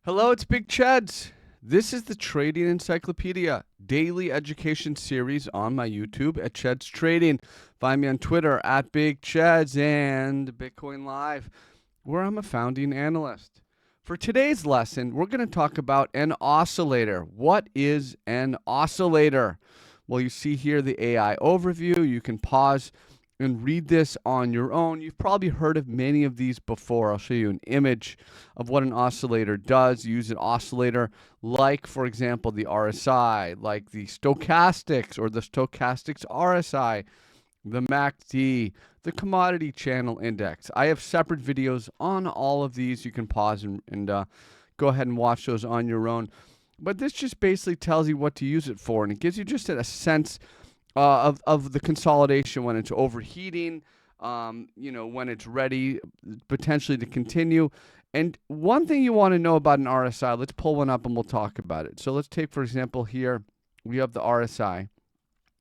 Hello, it's Big Cheds. This is the Trading Encyclopedia Daily Education series on my YouTube at Cheds Trading. Find me on Twitter at Big Cheds and Bitcoin Live, where I'm a founding analyst. For today's lesson, we're going to talk about an oscillator. What is an oscillator? Well, you see here the AI overview. You can pause and read this on your own. You've probably heard of many of these before. I'll show you an image of what an oscillator does. Use an oscillator like, for example, the RSI, like the stochastics or the stochastics RSI, the MACD, the commodity channel index. I have separate videos on all of these. You can pause and go ahead and watch those on your own. But this just basically tells you what to use it for, and it gives you just a sense of the consolidation when it's overheating, when it's ready potentially to continue. And one thing you want to know about an RSI, let's pull one up and we'll talk about it. So let's take, for example, here we have the RSI,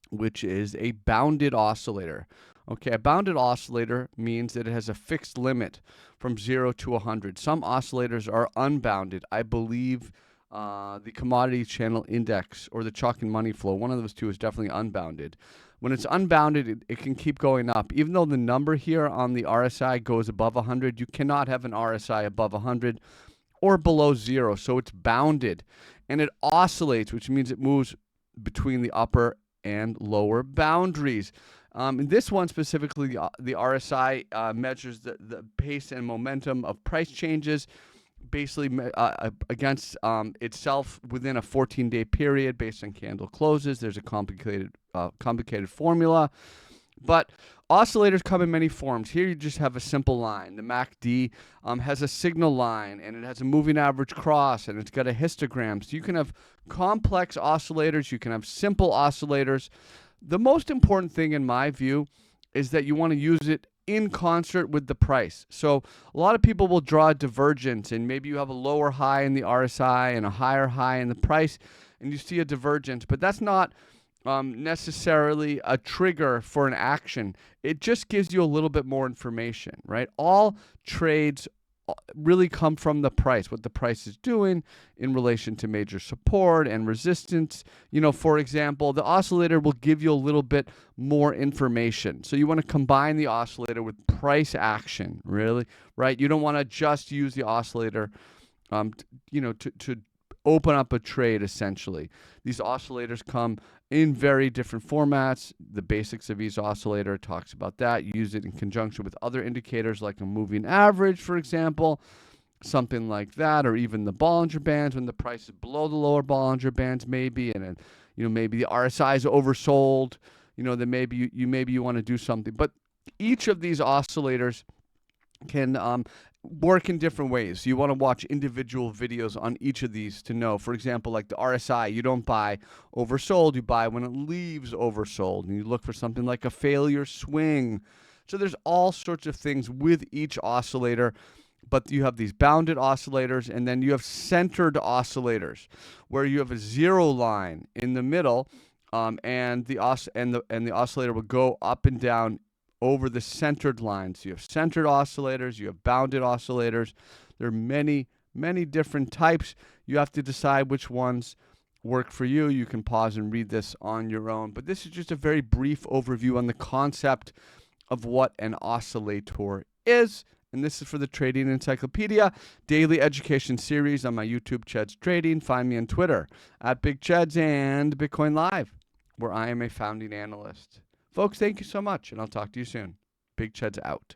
which is a bounded oscillator. Okay, a bounded oscillator means that it has a fixed limit from 0 to 100. Some oscillators are unbounded. I believe the commodity channel index or the chalk and money flow, one of those two is definitely unbounded. When it's unbounded, it can keep going up. Even though the number here on the RSI goes above 100, you cannot have an RSI above 100 or below 0. So it's bounded. And it oscillates, which means it moves between the upper and lower boundaries. In this one specifically, the RSI measures the pace and momentum of price changes basically against itself within a 14-day period based on candle closes. There's a complicated formula, but oscillators come in many forms. Here you just have a simple line. The MACD has a signal line, and it has a moving average cross, and it's got a histogram. So you can have complex oscillators, you can have simple oscillators. The most important thing in my view is that you want to use it in concert with the price. So a lot of people will draw a divergence, and maybe you have a lower high in the RSI and a higher high in the price, and you see a divergence, but that's not necessarily a trigger for an action. It just gives you a little bit more information, right? All trades really come from the price, what the price is doing in relation to major support and resistance. For example, the oscillator will give you a little bit more information. So you want to combine the oscillator with price action, really, right? You don't want to just use the oscillator, to open up a trade, essentially. These oscillators come in very different formats. The basics of each oscillator talks about that. You use it in conjunction with other indicators like a moving average, for example, something like that, or even the Bollinger Bands when the price is below the lower Bollinger Bands, maybe, and then, maybe the RSI is oversold, then maybe you want to do something. But each of these oscillators can work in different ways. So you want to watch individual videos on each of these to know. For example, like the RSI, you don't buy oversold, you buy when it leaves oversold. And you look for something like a failure swing. So there's all sorts of things with each oscillator. But you have these bounded oscillators, and then you have centered oscillators, where you have a zero line in the middle, and the oscillator will go up and down over the centered lines. You have centered oscillators, you have bounded oscillators. There are many, many different types. You have to decide which ones work for you. You can pause and read this on your own. But this is just a very brief overview on the concept of what an oscillator is. And this is for the Trading Encyclopedia Daily Education series on my YouTube, Cheds Trading. Find me on Twitter at Big Cheds and Bitcoin Live, where I am a founding analyst. Folks, thank you so much, and I'll talk to you soon. Big Cheds out.